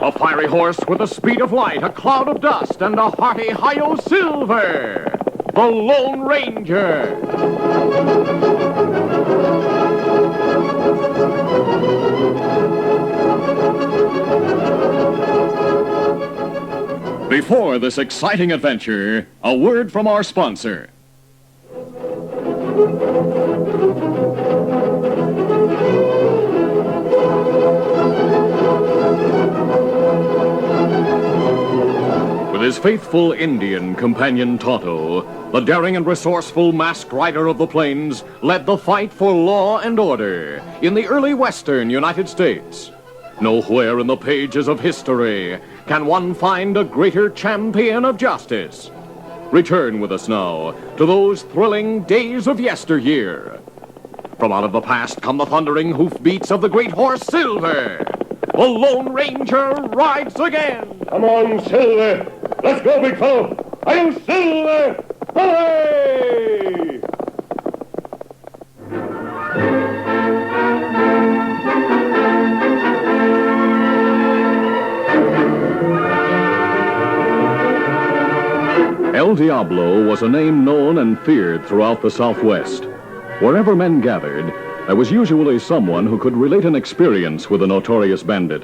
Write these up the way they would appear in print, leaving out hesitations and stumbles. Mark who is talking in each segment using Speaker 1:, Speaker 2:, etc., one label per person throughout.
Speaker 1: A fiery horse with the speed of light, a cloud of dust, and a hearty hi-yo silver. The Lone Ranger. Before this exciting adventure, a word from our sponsor. With his faithful Indian companion Tonto, the daring and resourceful masked rider of the plains led the fight for law and order in the early western United States. Nowhere in the pages of history can one find a greater champion of justice. Return with us now to those thrilling days of yesteryear. From out of the past come the thundering hoofbeats of the great horse Silver. The Lone Ranger rides again.
Speaker 2: Come on, Silver. Let's go, big fellow. Are you Silver? Hooray!
Speaker 1: El Diablo was a name known and feared throughout the Southwest. Wherever men gathered, there was usually someone who could relate an experience with a notorious bandit.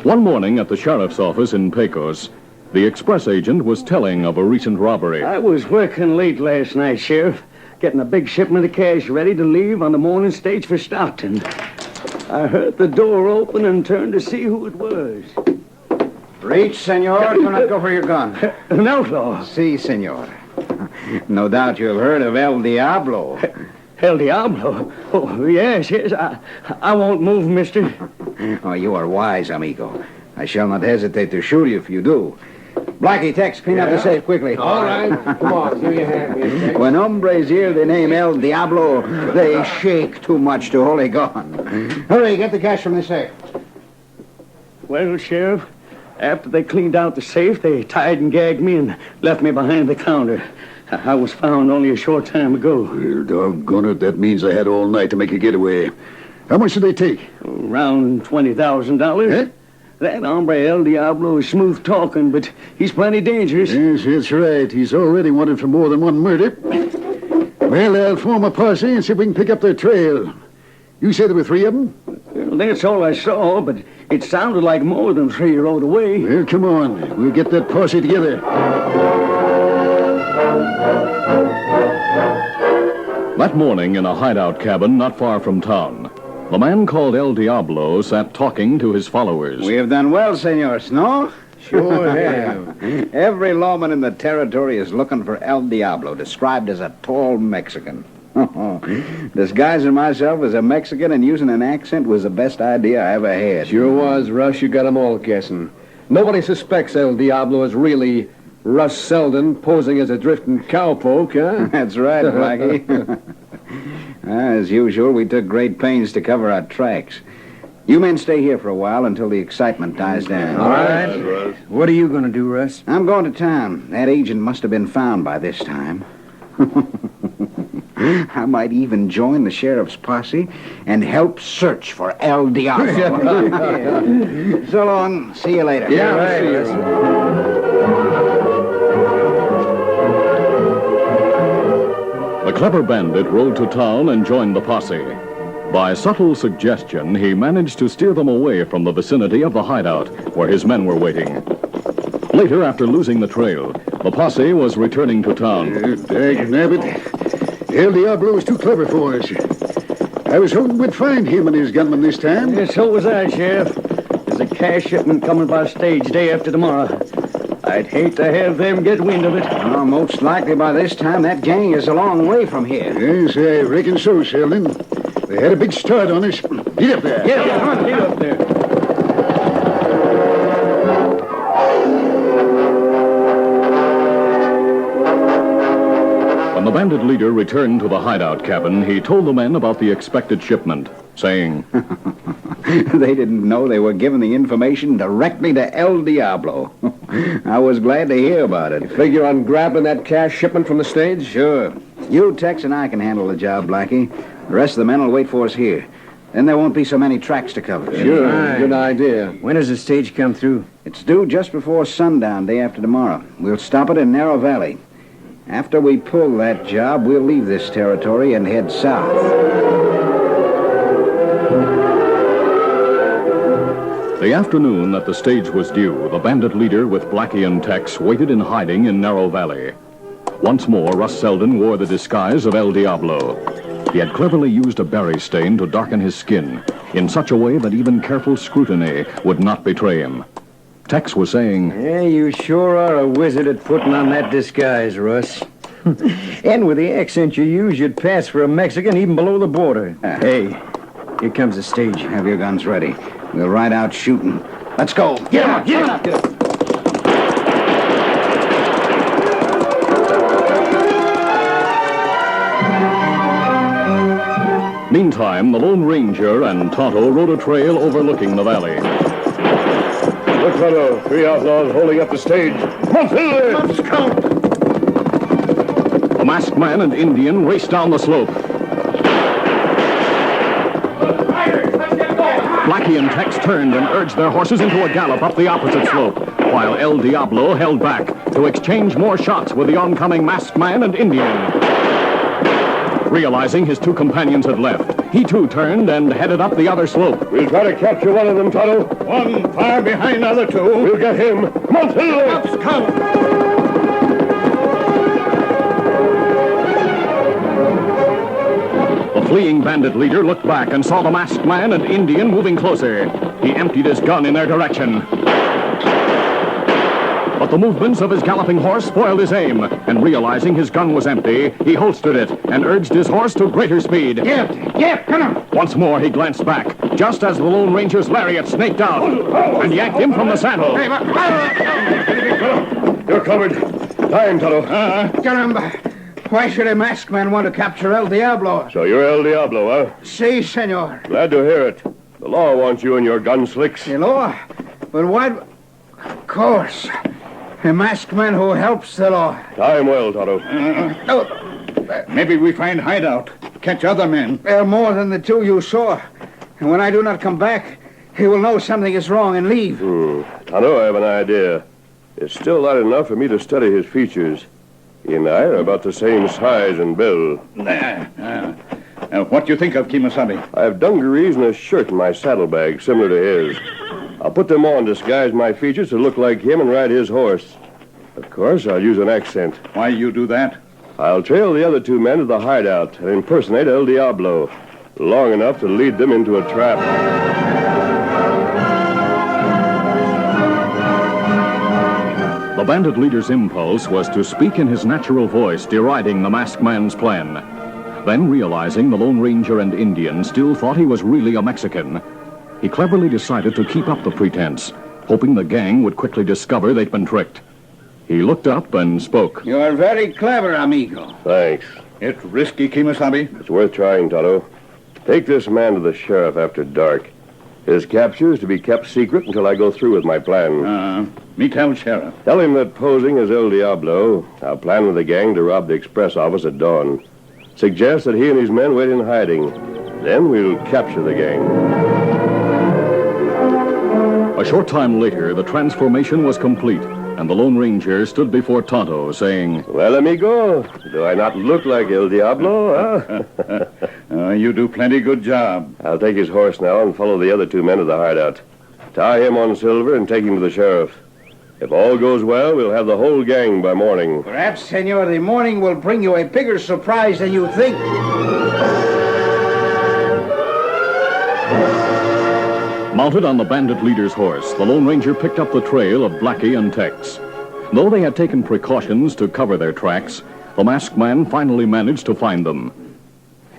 Speaker 1: One morning at the sheriff's office in Pecos, the express agent was telling of a recent robbery.
Speaker 3: I was working late last night, Sheriff, getting a big shipment of cash ready to leave on the morning stage for Stockton. I heard the door open and turned to see who it was.
Speaker 4: Reach, senor. Do not go for your gun.
Speaker 3: An outlaw.
Speaker 4: Si, senor. No doubt you've heard of El Diablo.
Speaker 3: El Diablo? Oh, yes. I won't move, mister.
Speaker 4: Oh, you are wise, amigo. I shall not hesitate to shoot you if you do. Blackie, Tex, clean up the safe quickly.
Speaker 2: All right. Come on, give me a hand.
Speaker 4: When hombres hear the name El Diablo, they shake too much to hold a gun. Hurry, get the cash from the safe.
Speaker 3: Well, Sheriff, after they cleaned out the safe, they tied and gagged me and left me behind the counter. I was found only a short time ago.
Speaker 5: Well, doggone it, that means I had all night to make a getaway. How much did they take?
Speaker 3: Around $20,000.
Speaker 5: Eh?
Speaker 3: That hombre El Diablo is smooth talking, but he's plenty dangerous.
Speaker 5: Yes, that's right. He's already wanted for more than one murder. Well, I'll form a posse and see if we can pick up their trail. You said there were 3 of them?
Speaker 3: Well, that's all I saw, but it sounded like more than 3 rode away.
Speaker 5: Well, come on. We'll get that posse together.
Speaker 1: That morning in a hideout cabin not far from town, the man called El Diablo sat talking to his followers.
Speaker 4: We have done well, senors, no?
Speaker 2: Sure have.
Speaker 4: Every lawman in the territory is looking for El Diablo, described as a tall Mexican. Disguising myself as a Mexican and using an accent was the best idea I ever had.
Speaker 2: Sure was, Russ. You got them all guessing. Nobody suspects El Diablo is really Russ Selden posing as a drifting cowpoke, huh?
Speaker 4: That's right, Blackie. As usual, we took great pains to cover our tracks. You men stay here for a while until the excitement dies down.
Speaker 2: All right.
Speaker 4: What are you going to do, Russ? I'm going to town. That agent must have been found by this time. I might even join the sheriff's posse and help search for El Diablo. So long. See you later.
Speaker 2: Yeah, right. See you.
Speaker 1: The clever bandit rode to town and joined the posse. By subtle suggestion, he managed to steer them away from the vicinity of the hideout where his men were waiting. Later, after losing the trail, the posse was returning to town.
Speaker 5: Dagnabbit. El Diablo was too clever for us. I was hoping we'd find him and his gunman this time.
Speaker 3: Yeah, so was I, Sheriff. There's a cash shipment coming by stage day after tomorrow. I'd hate to have them get wind of it.
Speaker 4: Well, most likely by this time that gang is a long way from here.
Speaker 5: Yes, I reckon so, Sheldon. They had a big start on us. Get up there.
Speaker 3: Yeah, come on, get up there.
Speaker 1: When the bandit leader returned to the hideout cabin, he told the men about the expected shipment, saying,
Speaker 4: They didn't know they were giving the information directly to El Diablo. I was glad to hear about it.
Speaker 2: Figure on grabbing that cash shipment from the stage?
Speaker 4: Sure. You, Tex, and I can handle the job, Blackie. The rest of the men will wait for us here. Then there won't be so many tracks to cover.
Speaker 2: Sure,
Speaker 3: Right.
Speaker 2: good idea.
Speaker 3: When does the stage come through?
Speaker 4: It's due just before sundown, day after tomorrow. We'll stop it in Narrow Valley. After we pull that job, we'll leave this territory and head south.
Speaker 1: The afternoon that the stage was due, the bandit leader with Blackie and Tex waited in hiding in Narrow Valley. Once more, Russ Selden wore the disguise of El Diablo. He had cleverly used a berry stain to darken his skin in such a way that even careful scrutiny would not betray him. Tex was saying,
Speaker 3: Yeah, you sure are a wizard at putting on that disguise, Russ. And with the accent you use, you'd pass for a Mexican even below the border. Hey, here comes the stage.
Speaker 4: Have your guns ready. We'll ride out shooting. Let's go.
Speaker 3: Get up, get up.
Speaker 1: Meantime, the Lone Ranger and Tonto rode a trail overlooking the valley.
Speaker 5: Look, Tonto, 3 outlaws holding up the stage. Let's go.
Speaker 1: The masked man and Indian raced down the slope. Blackie and Tex turned and urged their horses into a gallop up the opposite slope, while El Diablo held back to exchange more shots with the oncoming masked man and Indian. Realizing his two companions had left, he too turned and headed up the other slope.
Speaker 5: We'll try to capture one of them, Tonto.
Speaker 6: One far behind the other two.
Speaker 5: We'll get him. Come on, Silver.
Speaker 6: Let's come.
Speaker 1: The fleeing bandit leader looked back and saw the masked man and Indian moving closer. He emptied his gun in their direction. But the movements of his galloping horse spoiled his aim, and realizing his gun was empty, he holstered it and urged his horse to greater speed.
Speaker 6: Get, come on.
Speaker 1: Once more, he glanced back, just as the Lone Ranger's lariat snaked out and yanked him from the saddle.
Speaker 5: You're covered. Time, Tonto.
Speaker 6: Caramba. Why should a masked man want to capture El Diablo?
Speaker 5: So you're El Diablo, huh?
Speaker 6: Si, senor.
Speaker 5: Glad to hear it. The law wants you and your gun slicks.
Speaker 6: The law? But why... Of course. A masked man who helps the law.
Speaker 5: Time well, Tonto.
Speaker 6: Maybe we find hideout. Catch other men. There are more than the two you saw. And when I do not come back, he will know something is wrong and leave.
Speaker 5: Tonto, I have an idea. It's still not enough for me to study his features. He and I are about the same size and build.
Speaker 6: What do you think of Kimasabi?
Speaker 5: I have dungarees and a shirt in my saddlebag similar to his. I'll put them on, disguise my features to look like him, and ride his horse. Of course, I'll use an accent.
Speaker 6: Why you do that?
Speaker 5: I'll trail the other two men to the hideout and impersonate El Diablo, long enough to lead them into a trap.
Speaker 1: The bandit leader's impulse was to speak in his natural voice, deriding the masked man's plan. Then, realizing the Lone Ranger and Indian still thought he was really a Mexican, he cleverly decided to keep up the pretense, hoping the gang would quickly discover they'd been tricked. He looked up and spoke.
Speaker 6: You are very clever, amigo.
Speaker 5: Thanks.
Speaker 6: It's risky, Kimasabi.
Speaker 5: It's worth trying, Tonto. Take this man to the sheriff after dark. His capture is to be kept secret until I go through with my plan.
Speaker 6: Me tell sheriff.
Speaker 5: Tell him that posing as El Diablo, I'll plan with the gang to rob the express office at dawn. Suggest that he and his men wait in hiding. Then we'll capture the gang.
Speaker 1: A short time later, the transformation was complete, and the Lone Ranger stood before Tonto, saying,
Speaker 5: Well, amigo, do I not look like El Diablo, huh?
Speaker 6: You do plenty good job.
Speaker 5: I'll take his horse now and follow the other two men to the hideout. Tie him on Silver and take him to the sheriff. If all goes well, we'll have the whole gang by morning.
Speaker 6: Perhaps, senor, the morning will bring you a bigger surprise than you think.
Speaker 1: Mounted on the bandit leader's horse, the Lone Ranger picked up the trail of Blackie and Tex. Though they had taken precautions to cover their tracks, the masked man finally managed to find them.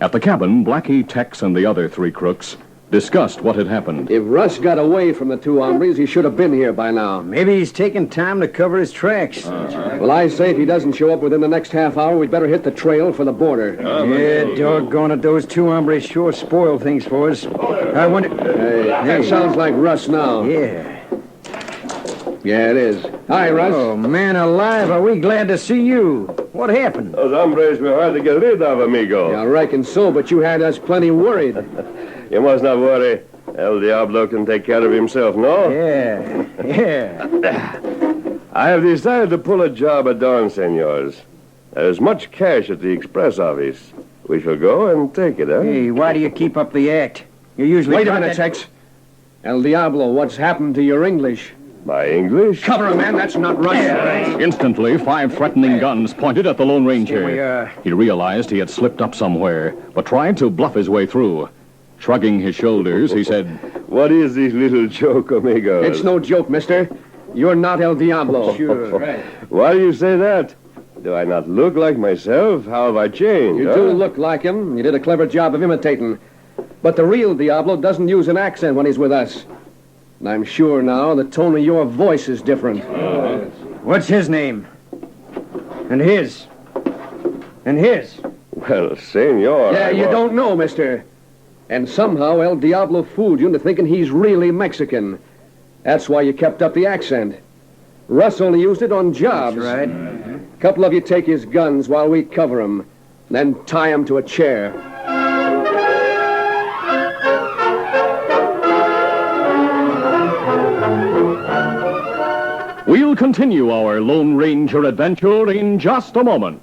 Speaker 1: At the cabin, Blackie, Tex, and the other three crooks discussed what had happened.
Speaker 2: If Russ got away from the two hombres, he should have been here by now.
Speaker 3: Maybe he's taking time to cover his tracks.
Speaker 2: Well, I say if he doesn't show up within the next half hour, we'd better hit the trail for the border.
Speaker 3: Yeah, doggone it. Those two hombres sure spoil things for us. I wonder...
Speaker 2: That sounds like Russ now.
Speaker 3: Yeah.
Speaker 2: Yeah, it is. Hi, Russ.
Speaker 3: Oh, man alive, are we glad to see you. What happened?
Speaker 5: Those hombres were hard to get rid of, amigo.
Speaker 2: Yeah, I reckon so, but you had us plenty worried.
Speaker 5: You must not worry. El Diablo can take care of himself, no?
Speaker 3: Yeah.
Speaker 5: I have decided to pull a job at dawn, senors. There's much cash at the express office. We shall go and take it, huh?
Speaker 3: Hey, why do you keep up the act? You usually...
Speaker 2: Wait a minute, Tex. El Diablo, what's happened to your English?
Speaker 5: My English?
Speaker 2: Cover him, man. That's not Russian.
Speaker 1: Instantly, 5 threatening guns pointed at the Lone Ranger.
Speaker 3: Here we
Speaker 1: He realized he had slipped up somewhere, but tried to bluff his way through. Shrugging his shoulders, he said,
Speaker 5: What is this little joke, amigos?
Speaker 2: It's no joke, mister. You're not El Diablo.
Speaker 3: Sure, right.
Speaker 5: Why do you say that? Do I not look like myself? How have I changed?
Speaker 2: You do look like him. You did a clever job of imitating. But the real Diablo doesn't use an accent when he's with us. And I'm sure now the tone of your voice is different.
Speaker 3: What's his name? And his? And his?
Speaker 5: Well, senor...
Speaker 2: Yeah, you don't know, mister. And somehow El Diablo fooled you into thinking he's really Mexican. That's why you kept up the accent. Russ only used it on jobs.
Speaker 3: That's right.
Speaker 2: A couple of you take his guns while we cover him, then tie him to a chair.
Speaker 1: We'll continue our Lone Ranger adventure in just a moment.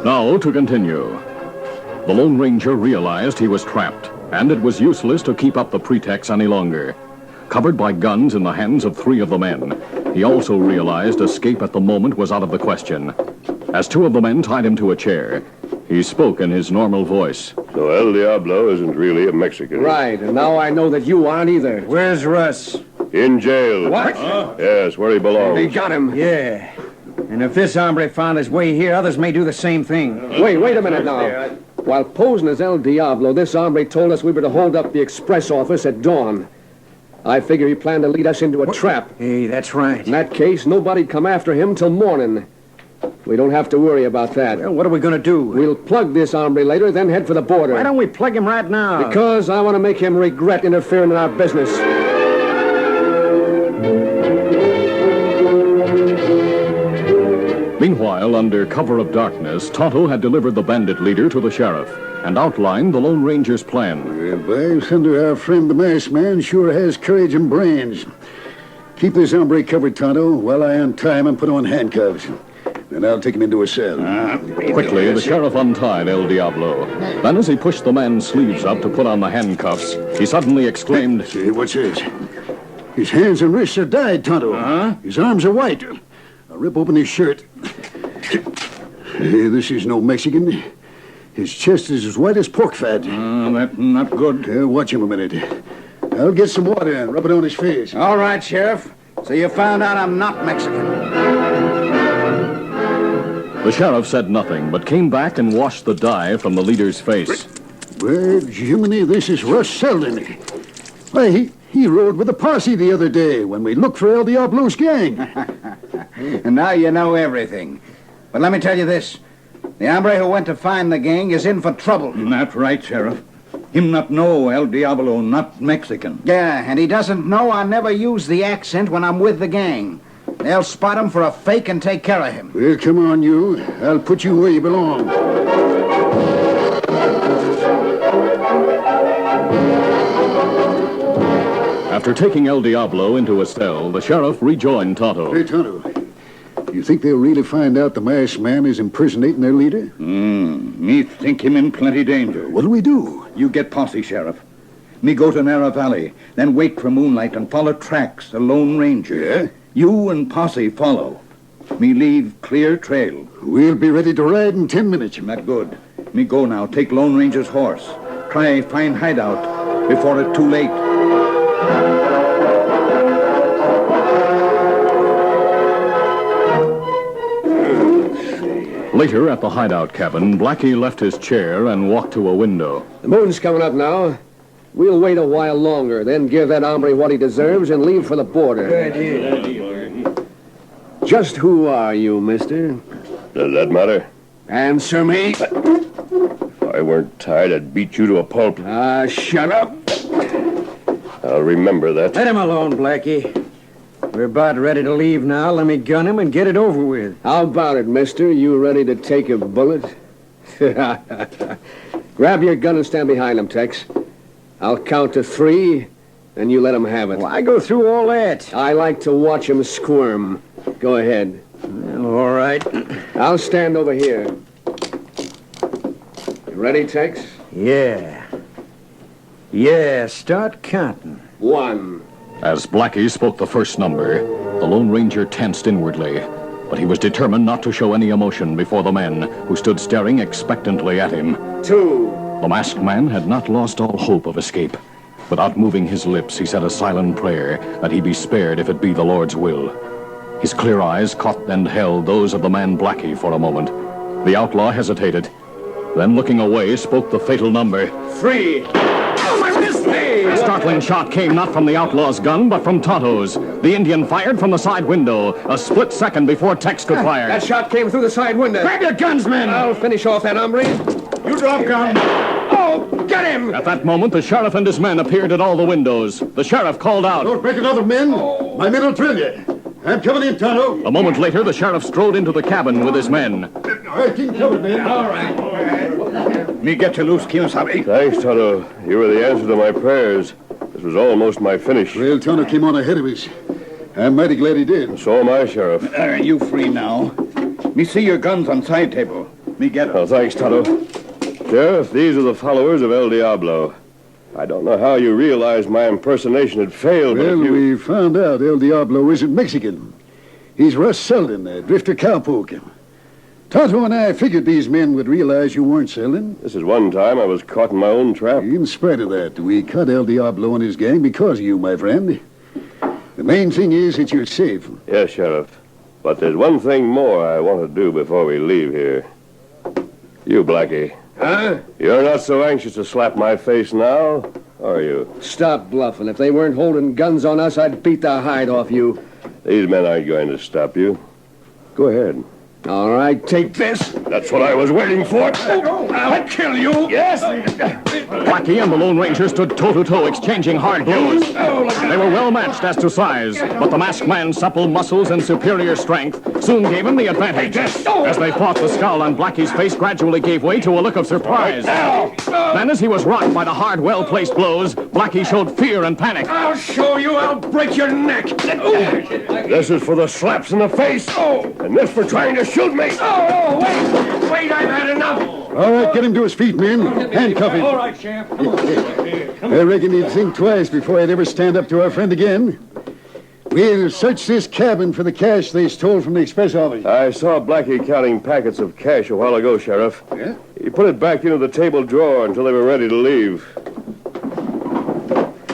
Speaker 1: Now to continue. The Lone Ranger realized he was trapped, and it was useless to keep up the pretext any longer. Covered by guns in the hands of 3 of the men, he also realized escape at the moment was out of the question. As 2 of the men tied him to a chair, he spoke in his normal voice.
Speaker 5: So El Diablo isn't really a Mexican.
Speaker 2: Right, and now I know that you aren't either.
Speaker 3: Where's Russ?
Speaker 5: In jail.
Speaker 2: What?
Speaker 5: Yes, where he belongs.
Speaker 2: They got him.
Speaker 3: Yeah. And if this hombre found his way here, others may do the same thing.
Speaker 2: Wait a minute now. While posing as El Diablo, this hombre told us we were to hold up the express office at dawn. I figure he planned to lead us into a trap.
Speaker 3: Hey, that's right.
Speaker 2: In that case, nobody'd come after him till morning. We don't have to worry about that.
Speaker 3: Well, what are we going to do?
Speaker 2: We'll plug this hombre later, then head for the border.
Speaker 3: Why don't we plug him right now?
Speaker 2: Because I want to make him regret interfering in our business.
Speaker 1: Meanwhile, under cover of darkness, Tonto had delivered the bandit leader to the sheriff and outlined the Lone Ranger's plan.
Speaker 7: By thunder, our friend the masked man sure has courage and brains. Keep this hombre covered, Tonto, while I untie him and put on handcuffs. Then I'll take him into a cell.
Speaker 1: Quickly, the sheriff untied El Diablo. Then, as he pushed the man's sleeves up to put on the handcuffs, he suddenly exclaimed,
Speaker 7: Say, what's this? His hands and wrists are dyed, Tonto. His arms are white. I'll rip open his shirt. This is no Mexican. His chest is as white as pork fat.
Speaker 6: That's not good.
Speaker 7: Watch him a minute. I'll get some water and rub it on his face.
Speaker 6: All right, Sheriff. So you found out I'm not Mexican.
Speaker 1: The sheriff said nothing, but came back and washed the dye from the leader's face.
Speaker 7: Well, Jiminy, this is Russ Selden. Why, he rode with the posse the other day when we looked for El Diablo's gang.
Speaker 6: And now you know everything. But let me tell you this. The hombre who went to find the gang is in for trouble.
Speaker 8: That's right, Sheriff. Him not know El Diablo, not Mexican.
Speaker 6: Yeah, and he doesn't know I never use the accent when I'm with the gang. They'll spot him for a fake and take care of him.
Speaker 7: Well, come on, you. I'll put you where you belong.
Speaker 1: After taking El Diablo into a cell, the sheriff rejoined Tonto.
Speaker 7: Hey, Tonto, you think they'll really find out the masked man is impersonating their leader?
Speaker 8: Me think him in plenty danger.
Speaker 7: What'll we do?
Speaker 8: You get posse, Sheriff. Me go to Narra Valley, then wait for moonlight and follow tracks, the Lone Ranger.
Speaker 7: Yeah?
Speaker 8: You and posse follow. Me leave clear trail.
Speaker 7: We'll be ready to ride in 10 minutes.
Speaker 8: That good. Me go now, take Lone Ranger's horse. Try find hideout before it too late.
Speaker 1: Later, at the hideout cabin, Blackie left his chair and walked to a window.
Speaker 2: The moon's coming up now. We'll wait a while longer, then give that hombre what he deserves and leave for the border.
Speaker 3: Good idea.
Speaker 2: Just who are you, mister?
Speaker 5: Does that matter?
Speaker 2: Answer me.
Speaker 5: If I weren't tied, I'd beat you to a pulp.
Speaker 2: Shut up.
Speaker 5: I'll remember that.
Speaker 3: Let him alone, Blackie. We're about ready to leave now. Let me gun him and get it over with.
Speaker 2: How about it, mister? You ready to take a bullet? Grab your gun and stand behind him, Tex. I'll count to 3, and you let him have it.
Speaker 3: Why go through all that?
Speaker 2: I like to watch him squirm. Go ahead.
Speaker 3: Well, all right.
Speaker 2: I'll stand over here. You ready, Tex?
Speaker 3: Yeah. Yeah, start counting.
Speaker 2: 1.
Speaker 1: As Blackie spoke the first number, the Lone Ranger tensed inwardly, but he was determined not to show any emotion before the men who stood staring expectantly at him.
Speaker 2: 2.
Speaker 1: The masked man had not lost all hope of escape. Without moving his lips, he said a silent prayer that he be spared if it be the Lord's will. His clear eyes caught and held those of the man Blackie for a moment. The outlaw hesitated, then looking away, spoke the fatal number.
Speaker 2: 3. Oh, I missed me!
Speaker 1: A startling shot came not from the outlaw's gun, but from Tonto's. The Indian fired from the side window, a split second before Tex could fire.
Speaker 2: That shot came through the side window.
Speaker 3: Grab your guns, men!
Speaker 2: I'll finish off that hombre.
Speaker 6: You drop gun.
Speaker 2: Oh, get him!
Speaker 1: At that moment, the sheriff and his men appeared at all the windows. The sheriff called out.
Speaker 7: Don't break another, men. My men will drill you. I'm coming in, Tonto.
Speaker 1: A moment later, the sheriff strode into the cabin with his men.
Speaker 7: All right, keep covered, men.
Speaker 2: All right.
Speaker 6: Me get you loose, Kemosabe.
Speaker 5: Thanks, Tonto. You were the answer to my prayers. This was almost my finish.
Speaker 7: Well, Tonto came on ahead of us. I'm mighty glad he did.
Speaker 5: So am I, Sheriff.
Speaker 6: You free now. Me see your guns on side table. Me get 'em.
Speaker 5: Oh, thanks, Tonto. Sheriff, these are the followers of El Diablo. I don't know how you realized my impersonation had failed,
Speaker 7: Well,
Speaker 5: but if you...
Speaker 7: we found out El Diablo isn't Mexican. He's Russ Selden, a drifter cowpoke. Tonto and I figured these men would realize you weren't Selden.
Speaker 5: This is one time I was caught in my own trap.
Speaker 7: In spite of that, we cut El Diablo and his gang because of you, my friend. The main thing is that you're safe.
Speaker 5: Yes, Sheriff. But there's one thing more I want to do before we leave here. You, Blackie.
Speaker 2: Huh?
Speaker 5: You're not so anxious to slap my face now, are you?
Speaker 2: Stop bluffing. If they weren't holding guns on us, I'd beat the hide off you.
Speaker 5: These men aren't going to stop you. Go ahead.
Speaker 2: All right, take this.
Speaker 5: That's what I was waiting for.
Speaker 2: I'll kill you.
Speaker 5: Yes!
Speaker 1: Blackie and the Lone Ranger stood toe-to-toe, exchanging hard blows. They were well matched as to size, but the masked man's supple muscles and superior strength soon gave him the advantage. As they fought, the scowl on Blackie's face gradually gave way to a look of surprise. Then, as he was rocked by the hard, well-placed blows, Blackie showed fear and panic.
Speaker 2: I'll show you. I'll break your neck.
Speaker 5: This is for the slaps in the face, and this for trying to shoot me.
Speaker 2: Oh, wait. Wait, I've had enough.
Speaker 7: All right, get him to his feet, men. Handcuff him.
Speaker 6: All right, Sheriff.
Speaker 7: I reckon he'd think twice before I'd ever stand up to our friend again. We'll search this cabin for the cash they stole from the express office.
Speaker 5: I saw Blackie counting packets of cash a while ago, Sheriff.
Speaker 7: Yeah?
Speaker 5: He put it back into the table drawer until they were ready to leave.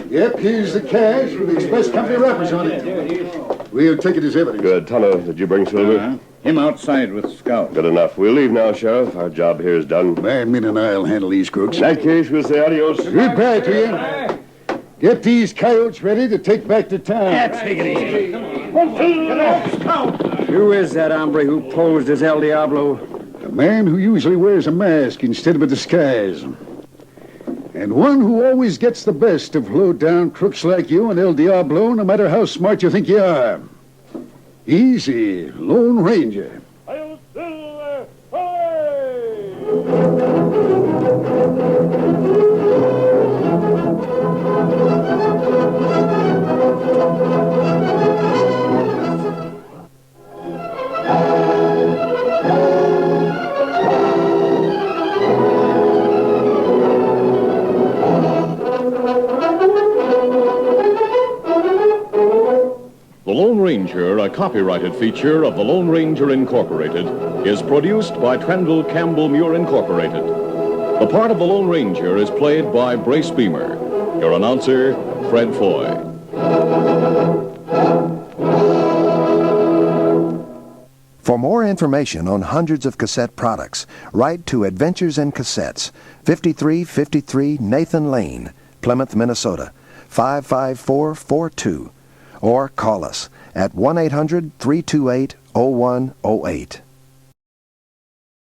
Speaker 7: Yep, here's the cash with the express company wrappers on it. We'll take it as evidence.
Speaker 5: Good. Tonto, did you bring Silver?
Speaker 6: Him outside with Scout.
Speaker 5: Good enough. We'll leave now, Sheriff. Our job here is done.
Speaker 7: My men and I'll handle these crooks.
Speaker 5: In that case, we'll say adios.
Speaker 7: Goodbye to you. Get these coyotes ready to take back to town.
Speaker 3: Take it easy. Who is that hombre who posed as El Diablo?
Speaker 7: A man who usually wears a mask instead of a disguise. And one who always gets the best of low-down crooks like you and El Diablo, no matter how smart you think you are. Easy, Lone Ranger.
Speaker 1: The Lone Ranger, a copyrighted feature of the Lone Ranger Incorporated, is produced by Trendle Campbell Muir Incorporated. The part of the Lone Ranger is played by Brace Beamer. Your announcer, Fred Foy.
Speaker 9: For more information on hundreds of cassette products, write to Adventures in Cassettes, 5353 Nathan Lane, Plymouth, Minnesota, 55442. Or call us at 1-800-328-0108.